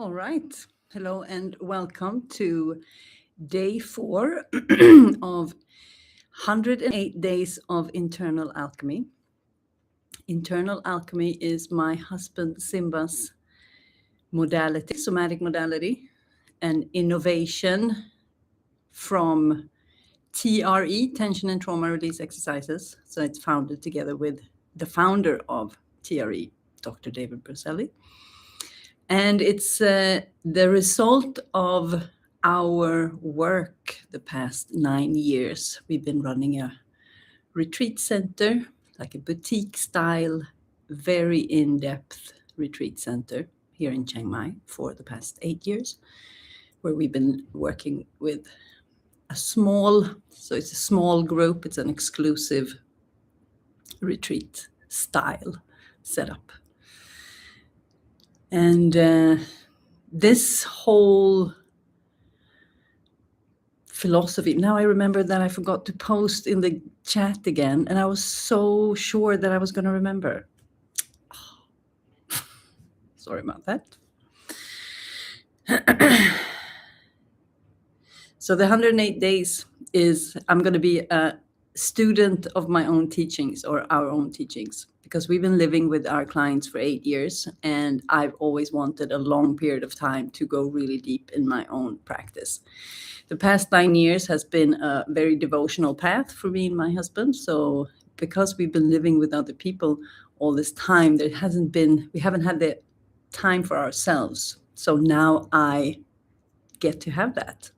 All right. Hello and welcome to day 4 of 108 Days of Internal Alchemy. Internal Alchemy is my husband Simba's modality, somatic modality, an innovation from TRE, Tension and Trauma Release Exercises. So it's founded together with the founder of TRE, Dr. David Berceli. And it's the result of our work the past 9 years. We've been running a retreat center, like a boutique style, very in-depth retreat center here in Chiang Mai for the past 8 years, where we've been working with it's a small group, it's an exclusive retreat style setup. And this whole philosophy, now I remember that I forgot to post in the chat again, and I was so sure that I was going to remember. Sorry about that. So the 108 days is, I'm going to be a student of my own teachings or our own teachings, because we've been living with our clients for 8 years, and I've always wanted a long period of time to go really deep in my own practice. The past 9 years has been a very devotional path for me and my husband. So because we've been living with other people all this time, we haven't had the time for ourselves. So now I get to have that.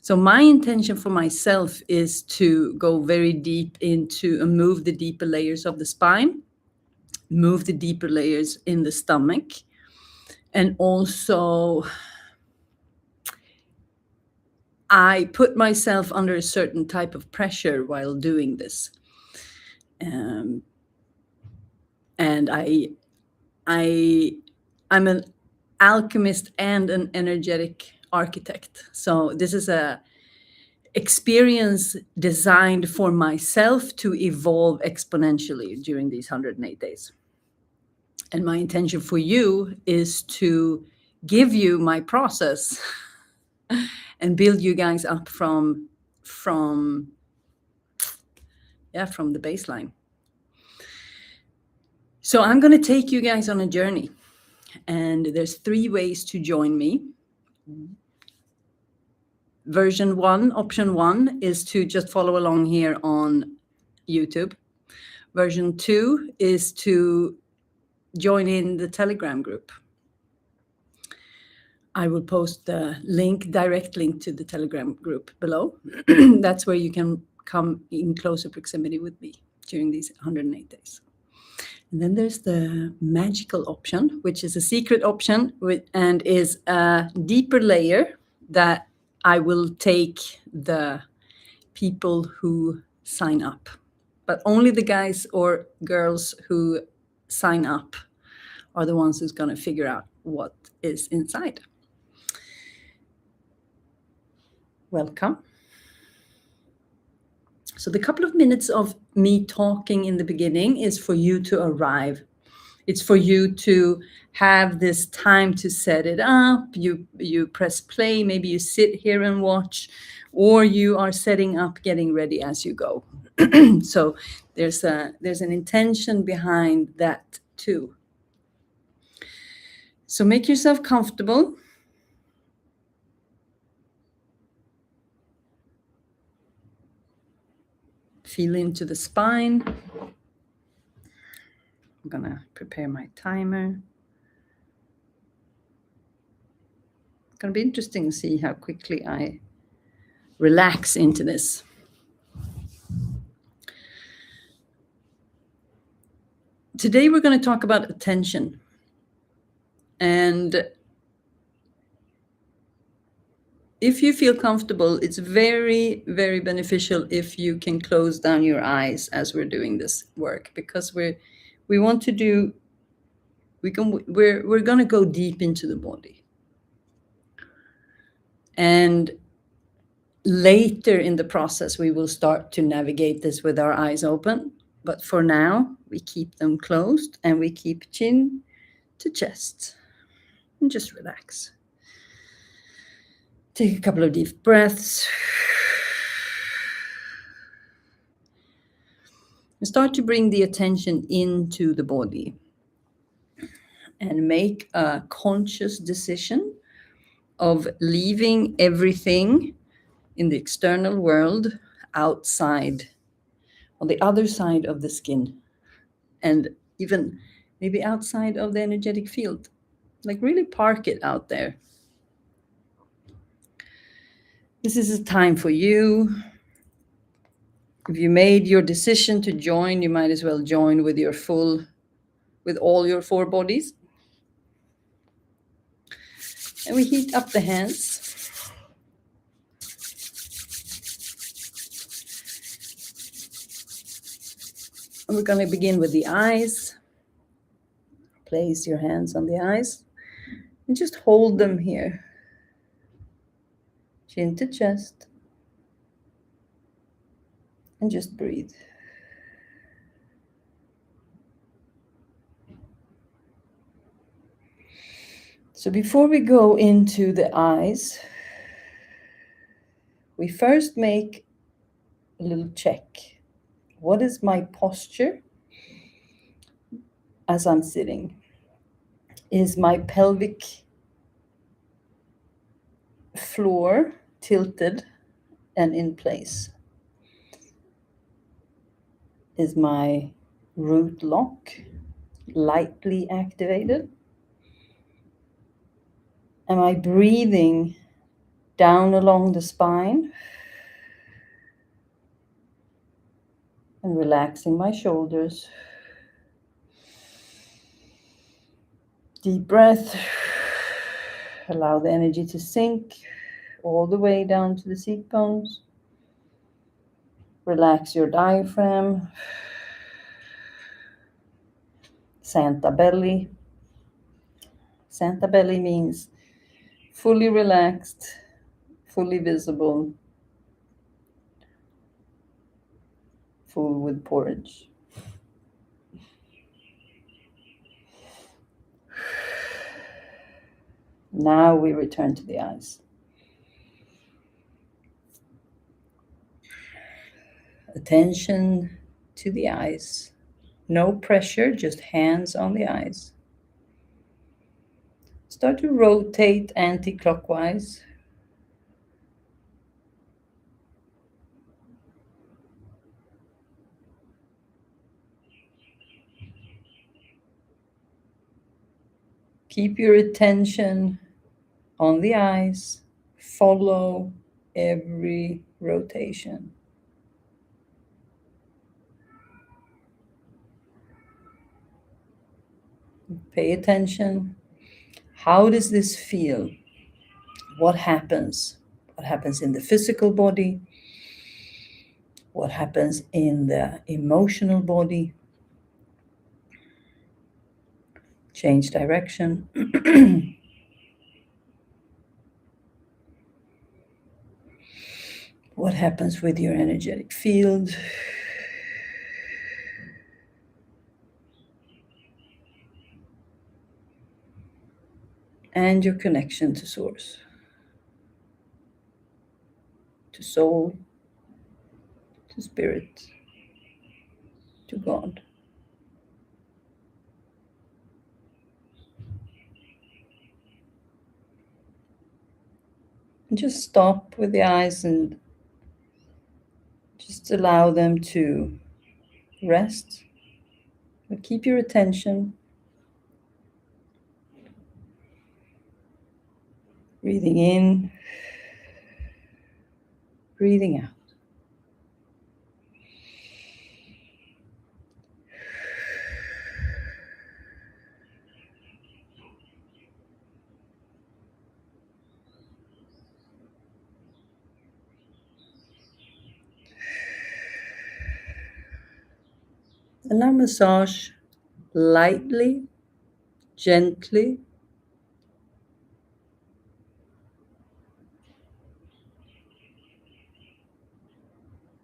So my intention for myself is to go very deep into and move the deeper layers of the spine, move the deeper layers in the stomach, and also I put myself under a certain type of pressure while doing this. And I'm an alchemist and an energetic architect. So this is a experience designed for myself to evolve exponentially during these 108 days. And my intention for you is to give you my process and build you guys up from the baseline. So I'm going to take you guys on a journey, and there's 3 ways to join me. Version 1, option 1 is to just follow along here on YouTube. Version 2 is to join in the Telegram group. I will post the direct link to the Telegram group below. That's where you can come in closer proximity with me during these 108 days. And then there's the magical option, which is a secret option and is a deeper layer that I will take the people who sign up. But only the guys or girls who sign up are the ones who's going to figure out what is inside. Welcome. So the couple of minutes of me talking in the beginning is for you to arrive. It's for you to have this time to set it up. You press play, maybe you sit here and watch, or you are setting up, getting ready as you go. So there's an intention behind that too. So make yourself comfortable. Feel into the spine. I'm gonna prepare my timer. It's gonna be interesting to see how quickly I relax into this. Today we're going to talk about attention. And if you feel comfortable, it's very, very beneficial if you can close down your eyes as we're doing this work, because we're going to go deep into the body. And later in the process, we will start to navigate this with our eyes open. But for now, we keep them closed and we keep chin to chest. and just relax. Take a couple of deep breaths. And start to bring the attention into the body and make a conscious decision of leaving everything in the external world outside, on the other side of the skin, and even maybe outside of the energetic field. Like really park it out there. This is a time for you. If you made your decision to join, you might as well join with with all your 4 bodies. And we heat up the hands. And we're going to begin with the eyes. Place your hands on the eyes and just hold them here. Chin to chest. And just breathe. So before we go into the eyes, we first make a little check. What is my posture as I'm sitting? Is my pelvic floor tilted and in place? Is my root lock lightly activated? Am I breathing down along the spine and relaxing my shoulders? Deep breath. Allow the energy to sink all the way down to the seat bones. Relax your diaphragm. Santa belly. Santa belly means fully relaxed, fully visible, full with porridge. Now we return to the eyes. Attention to the eyes. No pressure, just hands on the eyes. Start to rotate anti-clockwise. Keep your attention on the eyes. Follow every rotation. Pay attention. How does this feel? What happens? What happens in the physical body? What happens in the emotional body? Change direction. What happens with your energetic field? And your connection to source, to soul, to spirit, to God. And just stop with the eyes and just allow them to rest. But keep your attention. Breathing in, breathing out. And now massage lightly, gently.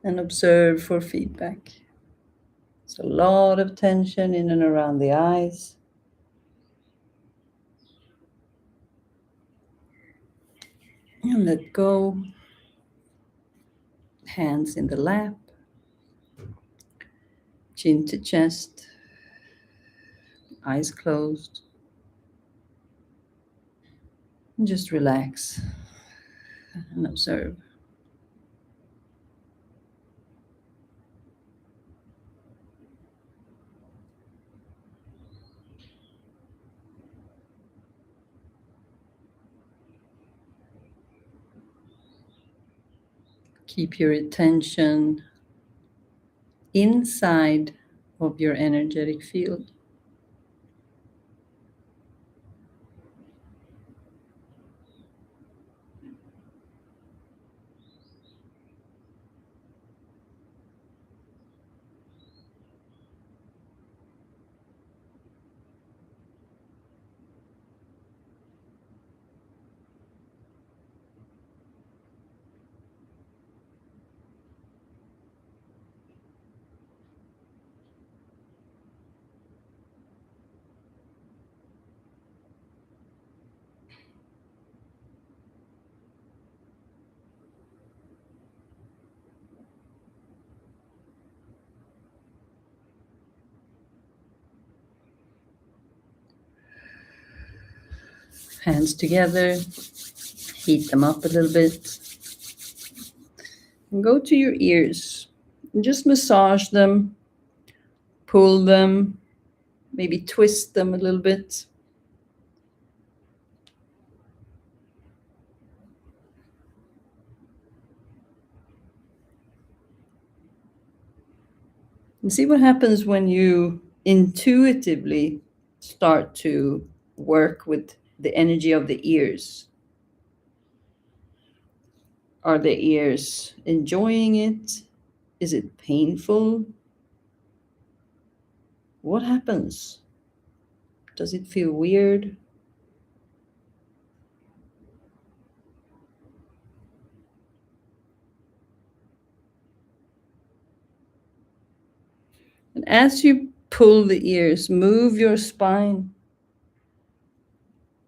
And observe for feedback. There's a lot of tension in and around the eyes. And let go. Hands in the lap, chin to chest, eyes closed. And just relax and observe. Keep your attention inside of your energetic field. Hands together, heat them up a little bit. And go to your ears and just massage them, pull them, maybe twist them a little bit. And see what happens when you intuitively start to work with the energy of the ears. Are the ears enjoying it? Is it painful? What happens? Does it feel weird? And as you pull the ears, move your spine.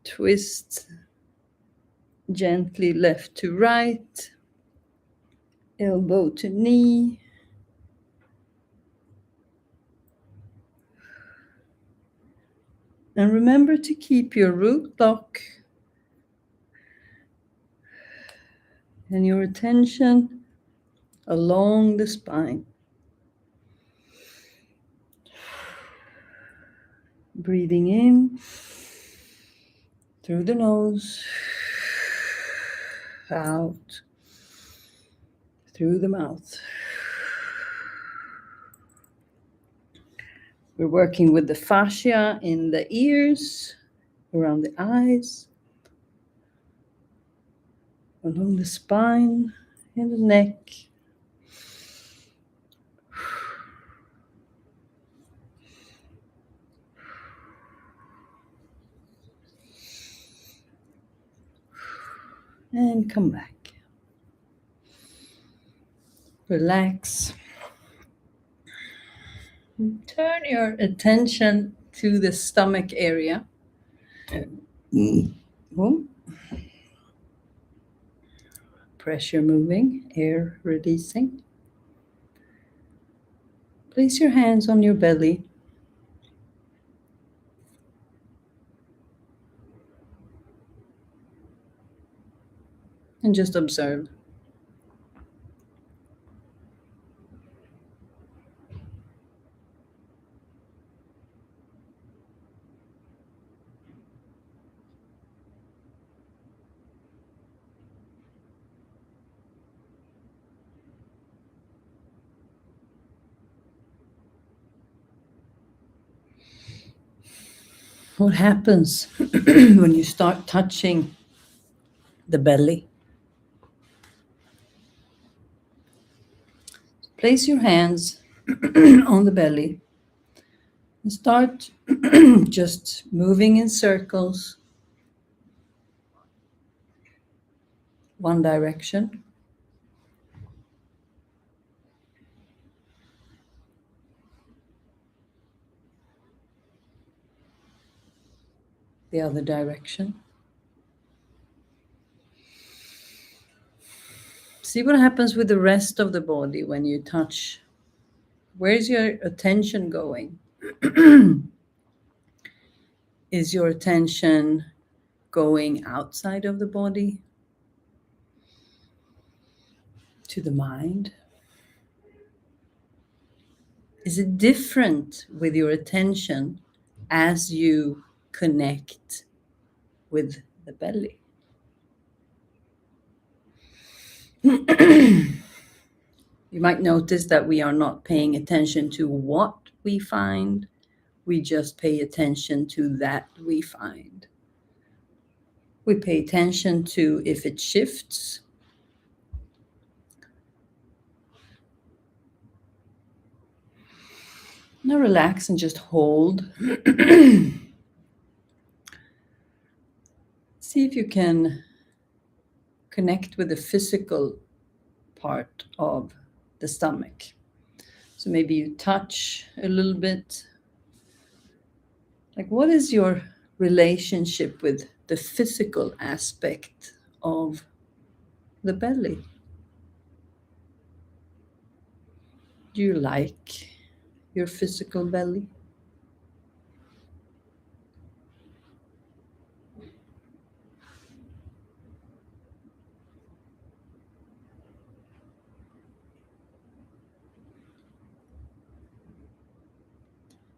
Twist gently left to right, elbow to knee. And remember to keep your root lock and your attention along the spine. Breathing in through the nose, out through the mouth. We're working with the fascia in the ears, around the eyes, along the spine, and the neck. And come back. Relax. Turn your attention to the stomach area. Pressure moving, air releasing. Place your hands on your belly. And just observe. What happens when you start touching the belly? Place your hands on the belly and start just moving in circles, one direction, the other direction. See what happens with the rest of the body when you touch. Where's your attention going? Is your attention going outside of the body? To the mind? Is it different with your attention as you connect with the belly? You might notice that we are not paying attention to what we find, we just pay attention to that we find. We pay attention to if it shifts. Now relax and just hold. See if you can connect with the physical part of the stomach. So maybe you touch a little bit. Like, what is your relationship with the physical aspect of the belly? Do you like your physical belly?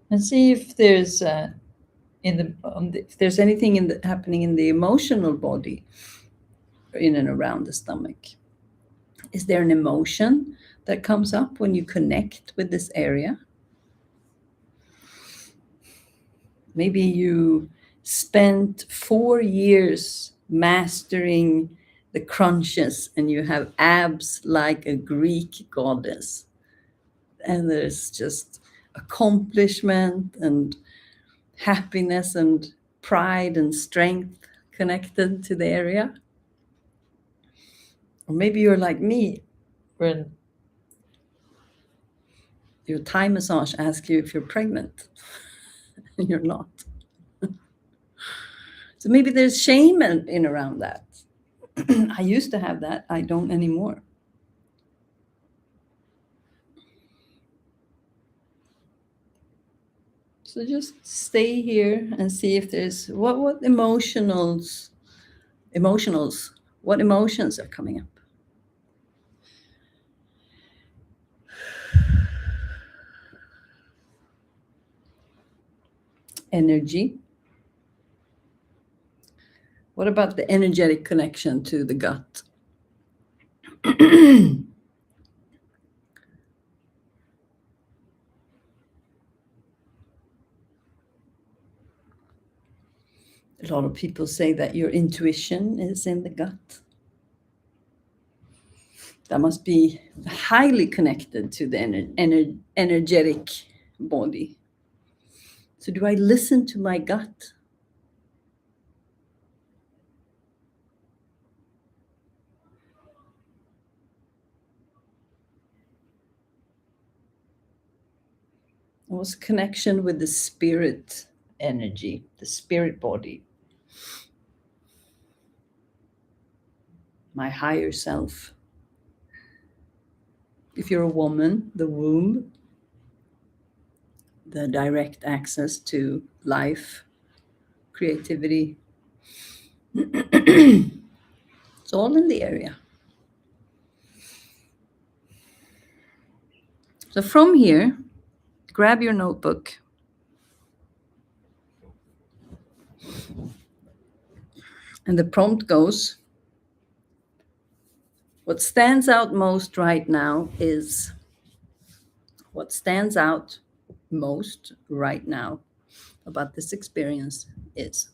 And see if there's if there's anything happening in the emotional body, in and around the stomach. Is there an emotion that comes up when you connect with this area? Maybe you spent 4 years mastering the crunches and you have abs like a Greek goddess. And there's just accomplishment and happiness and pride and strength connected to the area. Or maybe you're like me, when your Thai massage asks you if you're pregnant and you're not. So maybe there's shame in around that. I used to have that. I don't anymore. So just stay here and see if there's what emotions, what emotions are coming up. Energy. What about the energetic connection to the gut? A lot of people say that your intuition is in the gut. That must be highly connected to the energetic body. So do I listen to my gut? What's connection with the spirit energy, the spirit body? My higher self. If you're a woman, the womb, the direct access to life, creativity. It's all in the area. So from here, grab your notebook. And the prompt goes, what stands out most right now is, what stands out most right now about this experience is.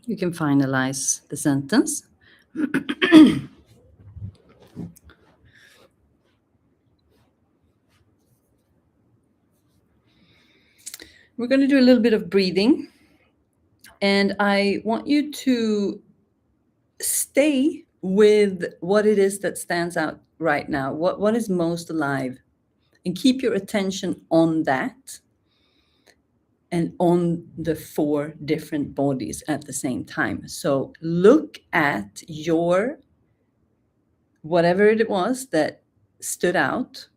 You can finalize the sentence. We're going to do a little bit of breathing. And I want you to stay with what it is that stands out right now. What is most alive? And keep your attention on that and on the 4 different bodies at the same time. So look at your, whatever it was that stood out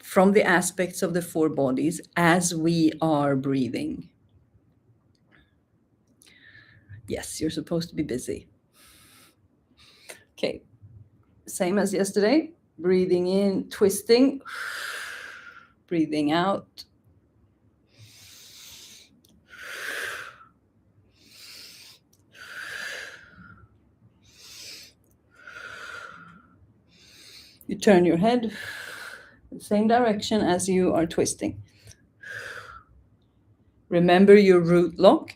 from the aspects of the 4 bodies as we are breathing. Yes, you're supposed to be busy. Okay, same as yesterday. Breathing in, twisting, breathing out. You turn your head the same direction as you are twisting. Remember your root lock.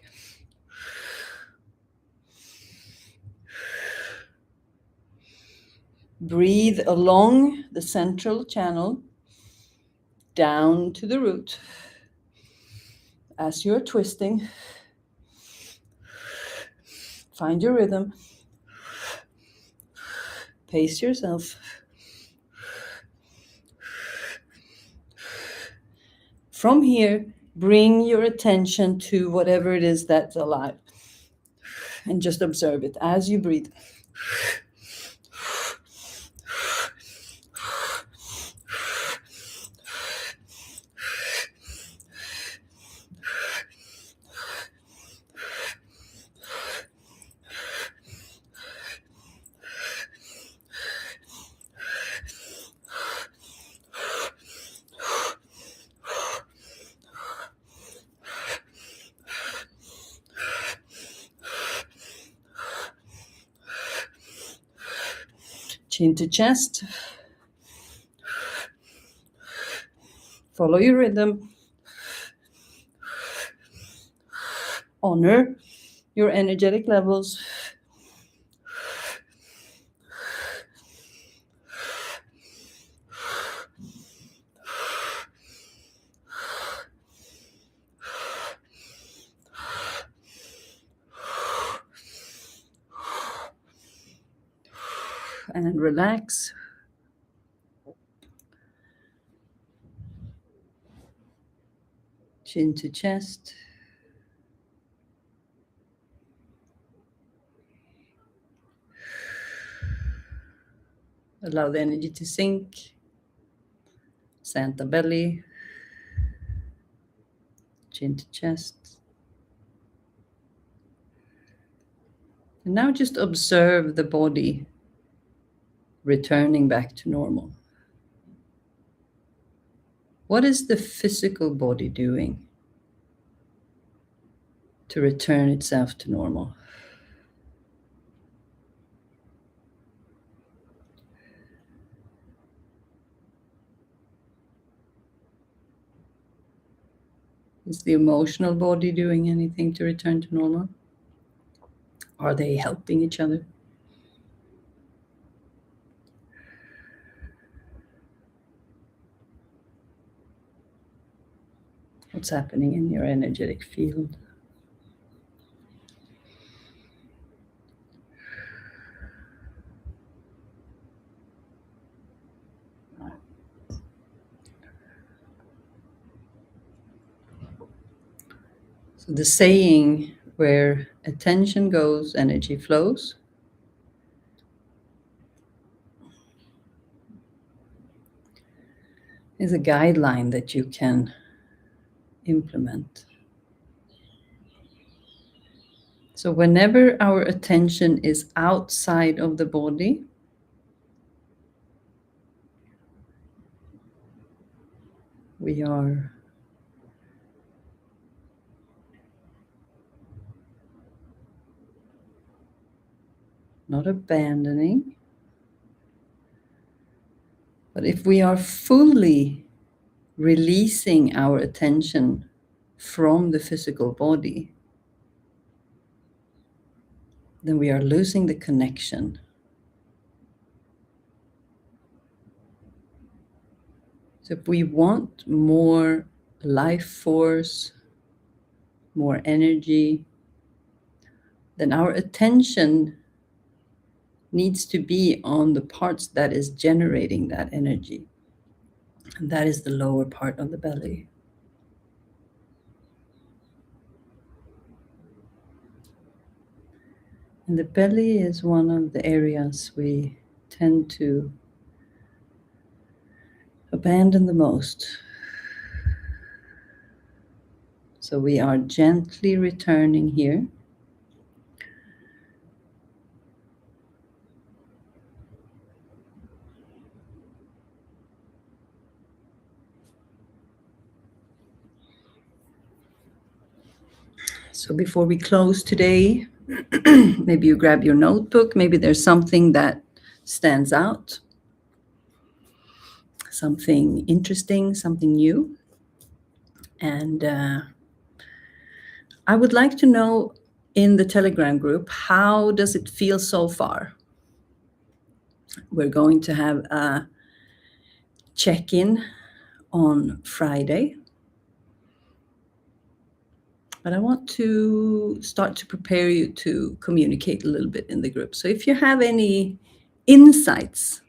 Breathe along the central channel down to the root as you're twisting. Find your rhythm. Pace yourself. From here, bring your attention to whatever it is that's alive and just observe it as you breathe. Chin to chest. Follow your rhythm. Honor your energetic levels. And relax. Chin to chest. Allow the energy to sink. Santa belly. Chin to chest. And now just observe the body returning back to normal. What is the physical body doing to return itself to normal? Is the emotional body doing anything to return to normal? Are they helping each other? What's happening in your energetic field? So the saying, where attention goes, energy flows, is a guideline that you can implement. So whenever our attention is outside of the body, we are not abandoning, but if we are fully releasing our attention from the physical body, then we are losing the connection. So if we want more life force, more energy, then our attention needs to be on the parts that is generating that energy. And that is the lower part of the belly. And the belly is one of the areas we tend to abandon the most. So we are gently returning here. So before we close today, maybe you grab your notebook. Maybe there's something that stands out, something interesting, something new. And I would like to know in the Telegram group, how does it feel so far? We're going to have a check-in on Friday. But I want to start to prepare you to communicate a little bit in the group. So if you have any insights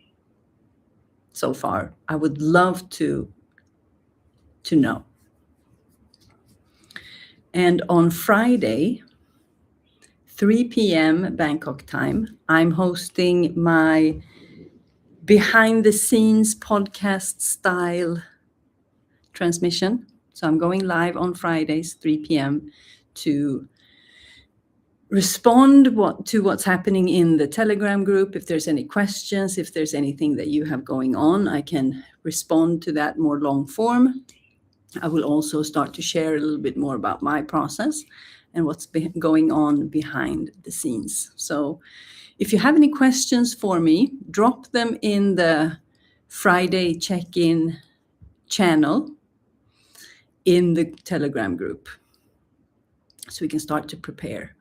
so far, I would love to know. And on Friday, 3 p.m. Bangkok time, I'm hosting my behind the scenes podcast style transmission. So I'm going live on Fridays, 3 p.m. to respond to what's happening in the Telegram group. If there's any questions, if there's anything that you have going on, I can respond to that more long form. I will also start to share a little bit more about my process and what's going on behind the scenes. So if you have any questions for me, drop them in the Friday check-in channel in the Telegram group so we can start to prepare.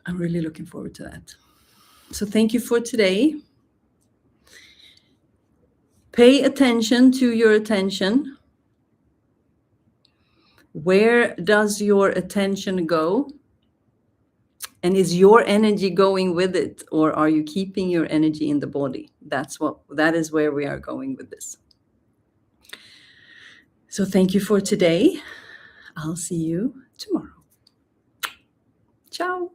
I'm really looking forward to that. So thank you for today. Pay attention to your attention. Where does your attention go? And is your energy going with it, or are you keeping your energy in the body? That is where we are going with this. So thank you for today. I'll see you tomorrow. Ciao.